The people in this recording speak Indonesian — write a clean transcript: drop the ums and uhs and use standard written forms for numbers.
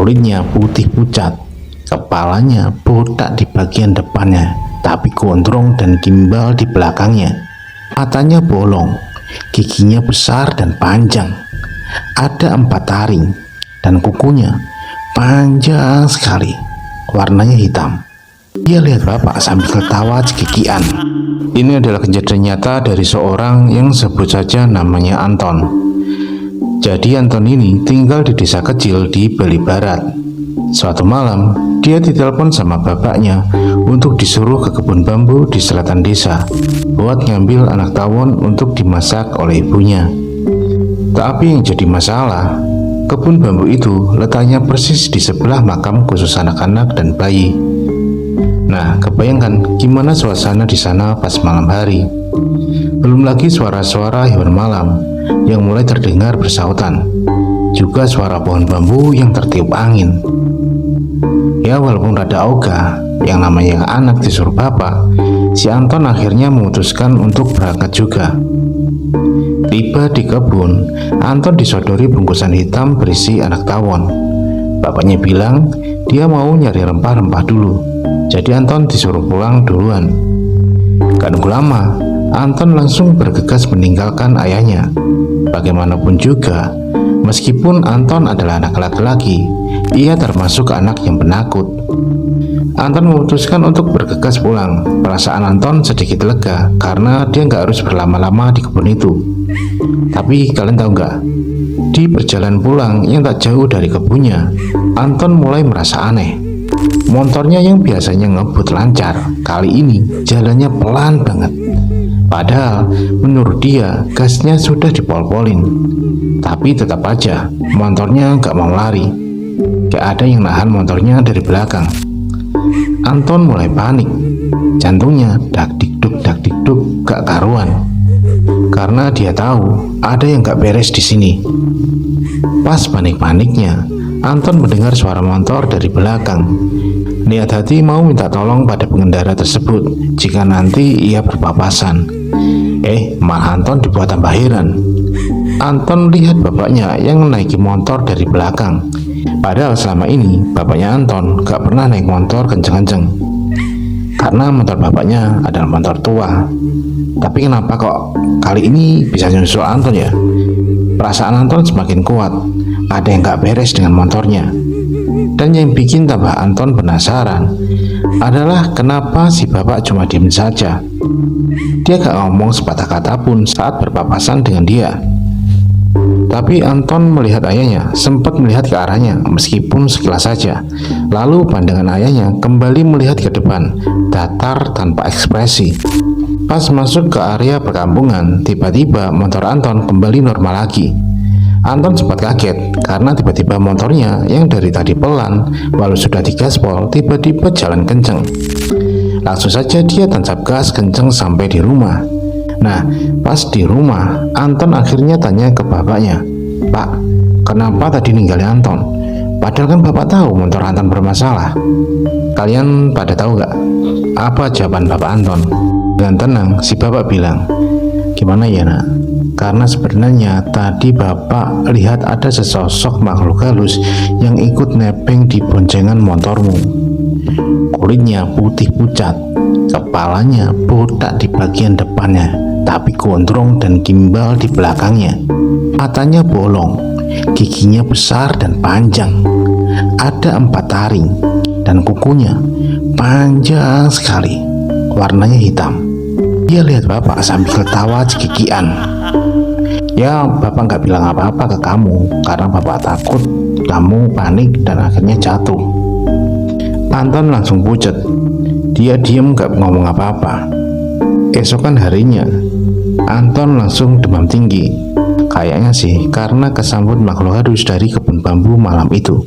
Kulitnya putih pucat, kepalanya botak di bagian depannya, tapi gondrong dan gimbal di belakangnya. Matanya bolong, giginya besar dan panjang. Ada 4 taring, dan kukunya panjang sekali, warnanya hitam. Dia lihat bapak sambil ketawa cekikian. Ini adalah kejadian nyata dari seorang yang sebut saja namanya Anton. Jadi Anton ini tinggal di desa kecil di Bali Barat. Suatu malam, dia ditelepon sama bapaknya untuk disuruh ke kebun bambu di selatan desa buat ngambil anak tawon untuk dimasak oleh ibunya. Tapi yang jadi masalah, kebun bambu itu letaknya persis di sebelah makam khusus anak-anak dan bayi. Nah, kebayangkan gimana suasana di sana pas malam hari. Belum lagi suara-suara hewan malam yang mulai terdengar bersautan. Juga suara pohon bambu yang tertiup angin. Ya walaupun rada ogah, yang namanya anak disuruh bapak, si Anton akhirnya memutuskan untuk berangkat juga. Tiba di kebun, Anton disodori bungkusan hitam berisi anak tawon. Bapaknya bilang dia mau nyari rempah-rempah dulu. Jadi Anton disuruh pulang duluan. Gak nunggu lama, Anton langsung bergegas meninggalkan ayahnya. Bagaimanapun juga, meskipun Anton adalah anak laki-laki, ia termasuk anak yang penakut. Anton memutuskan untuk bergegas pulang. Perasaan Anton sedikit lega karena dia nggak harus berlama-lama di kebun itu. Tapi kalian tahu nggak? Di perjalanan pulang yang tak jauh dari kebunnya, Anton mulai merasa aneh. Motornya yang biasanya ngebut lancar, kali ini jalannya pelan banget. Padahal menurut dia gasnya sudah dipol-polin. Tapi tetap aja motornya nggak mau lari. Gak ada yang nahan motornya dari belakang. Anton mulai panik. Jantungnya dak dikduk gak karuan. Karena dia tahu ada yang gak beres di sini. Pas panik-paniknya, Anton mendengar suara motor dari belakang. Niat hati mau minta tolong pada pengendara tersebut jika nanti ia berpapasan. Malah Anton dibuat tambah heran. Anton lihat bapaknya yang menaiki motor dari belakang. Padahal selama ini bapaknya Anton gak pernah naik motor kenceng-kenceng. Karena motor bapaknya adalah motor tua. Tapi kenapa kok kali ini bisa nyusul Anton ya? Perasaan Anton semakin kuat. Ada yang gak beres dengan motornya. Dan yang bikin tambah Anton penasaran adalah kenapa si bapak cuma diem saja. Dia gak ngomong sepatah kata pun saat berpapasan dengan dia. Tapi Anton melihat ayahnya, sempat melihat ke arahnya meskipun sekilas saja. Lalu pandangan ayahnya kembali melihat ke depan, datar tanpa ekspresi. Pas masuk ke area perkampungan, tiba-tiba motor Anton kembali normal lagi. Anton sempat kaget karena tiba-tiba motornya yang dari tadi pelan, walau sudah digaspol, tiba-tiba jalan kenceng. Langsung saja dia tancap gas kenceng sampai di rumah. Nah, pas di rumah, Anton akhirnya tanya ke bapaknya, "Pak, kenapa tadi ninggalin Anton? Padahal kan bapak tahu motor Anton bermasalah." Kalian pada tahu gak apa jawaban bapak Anton? Dengan tenang, si bapak bilang, "Gimana ya nak? Karena sebenarnya tadi bapak lihat ada sesosok makhluk halus yang ikut nebeng di boncengan motormu. Kulitnya putih pucat, kepalanya botak di bagian depannya, tapi gondrong dan gimbal di belakangnya. Matanya bolong, giginya besar dan panjang. Ada 4 taring, dan kukunya panjang sekali, warnanya hitam." Dia lihat bapak sambil ketawa cekikian. Ya, bapak nggak bilang apa-apa ke kamu karena bapak takut kamu panik dan akhirnya jatuh. Anton langsung pucet. Dia diem gak ngomong apa-apa. Esokan harinya, Anton langsung demam tinggi. Kayaknya sih karena kesambut makhluk halus dari kebun bambu malam itu.